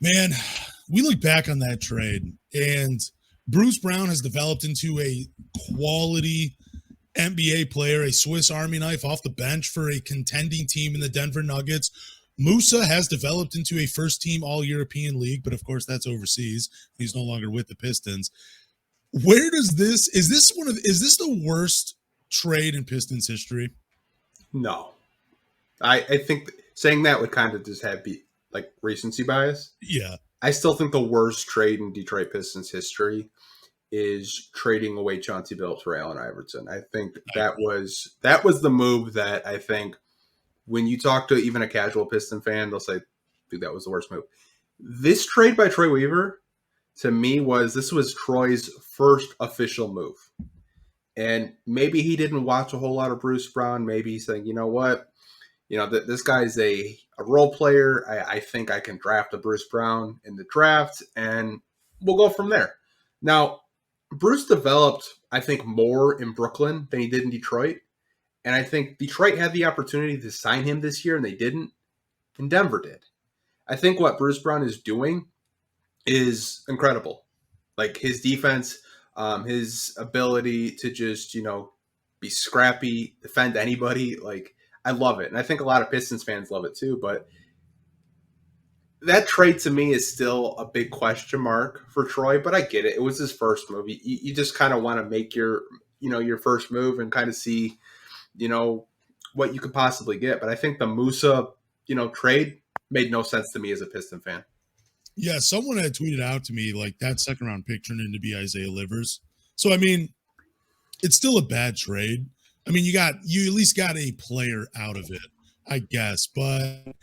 Man, we look back on that trade, and Bruce Brown has developed into a quality NBA player, a Swiss Army knife off the bench for a contending team in the Denver Nuggets. Musa has developed into a first-team All-European League, but of course that's overseas. He's no longer with the Pistons. Where does this is this the worst trade in Pistons history? No. I think saying that would kind of just be like recency bias. Yeah. I still think the worst trade in Detroit Pistons history is trading away Chauncey Billups for Allen Iverson. I think that was the move that I think when you talk to even a casual Piston fan, they'll say, dude, that was the worst move. This trade by Troy Weaver, to me, was Troy's first official move. And maybe he didn't watch a whole lot of Bruce Brown. Maybe he's saying, you know what? You know, this guy's a role player. I think I can draft a Bruce Brown in the draft, and we'll go from there. Now, Bruce developed, I think, more in Brooklyn than he did in Detroit. And I think Detroit had the opportunity to sign him this year, and they didn't. And Denver did. I think what Bruce Brown is doing is incredible. Like his defense, his ability to just, be scrappy, defend anybody. Like, I love it. And I think a lot of Pistons fans love it too. But that trade to me is still a big question mark for Troy. But I get it. It was his first move. You just kind of want to make your first move and kind of see, what you could possibly get. But I think the Musa, trade made no sense to me as a Piston fan. Yeah, someone had tweeted out to me like that second round pick turned into be Isaiah Livers. So I mean, it's still a bad trade. I mean, you at least got a player out of it, I guess. But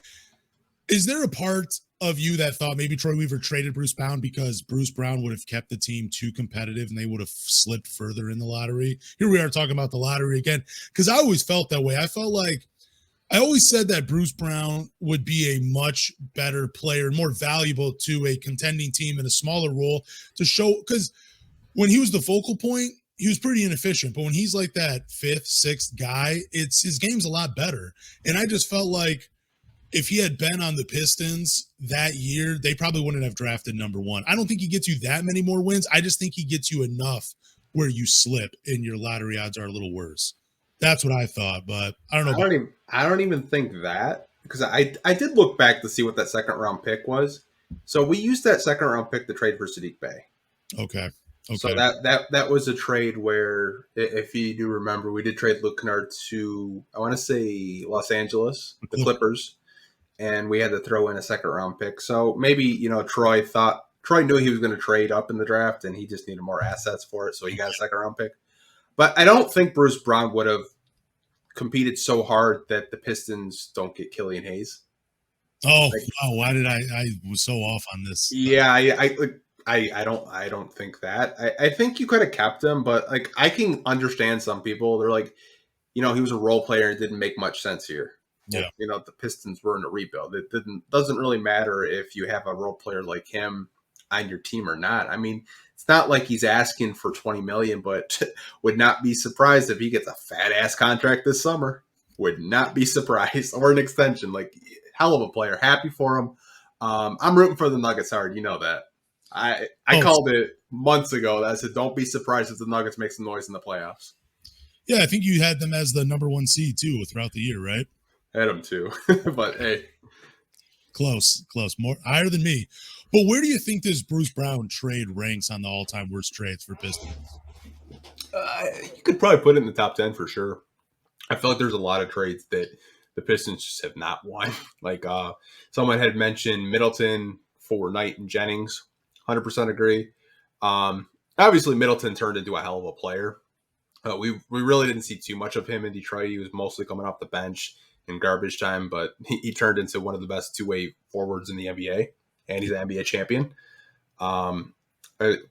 is there a part of you that thought maybe Troy Weaver traded Bruce Brown because Bruce Brown would have kept the team too competitive and they would have slipped further in the lottery? Here we are talking about the lottery again, because I always felt that way. I always said that Bruce Brown would be a much better player and more valuable to a contending team in a smaller role to show, because when he was the focal point, he was pretty inefficient. But when he's like that fifth, sixth guy, his game's a lot better. And I just felt like if he had been on the Pistons that year, they probably wouldn't have drafted number one. I don't think he gets you that many more wins. I just think he gets you enough where you slip and your lottery odds are a little worse. That's what I thought, but I don't know. I don't even think that, because I did look back to see what that second round pick was. So we used that second round pick to trade for Sadiq Bey. Okay. So that was a trade where, if you do remember, we did trade Luke Kennard to, I want to say, Los Angeles, the Clippers, and we had to throw in a second round pick. So maybe, Troy knew he was going to trade up in the draft, and he just needed more assets for it, so he got a second round pick. But I don't think Bruce Brown would have competed so hard that the Pistons don't get Killian Hayes. Oh, wow. Why did I was so off on this? Yeah, I don't think that. I think you could have kept him, but like I can understand some people. They're like, he was a role player and didn't make much sense here. Yeah. The Pistons were in a rebuild. It doesn't really matter if you have a role player like him on your team or not. I mean, it's not like he's asking for $20 million, but would not be surprised if he gets a fat ass contract this summer. Would not be surprised, or an extension. Like, hell of a player. Happy for him. I'm rooting for the Nuggets hard. You know that. I called it months ago. I said, don't be surprised if the Nuggets make some noise in the playoffs. Yeah, I think you had them as the number one seed too throughout the year, right? Had them too, but hey, close, more higher than me. But where do you think this Bruce Brown trade ranks on the all-time worst trades for Pistons? You could probably put it in the top 10 for sure. I feel like there's a lot of trades that the Pistons just have not won. Like someone had mentioned Middleton for Knight and Jennings. 100% agree. Obviously, Middleton turned into a hell of a player. We really didn't see too much of him in Detroit. He was mostly coming off the bench in garbage time, but he turned into one of the best two-way forwards in the NBA, and he's an NBA champion.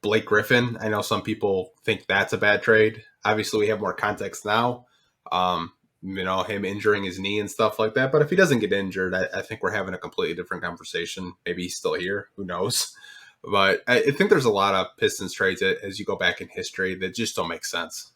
Blake Griffin, I know some people think that's a bad trade. Obviously, we have more context now. Him injuring his knee and stuff like that. But if he doesn't get injured, I think we're having a completely different conversation. Maybe he's still here. Who knows? But I think there's a lot of Pistons trades that, as you go back in history, that just don't make sense.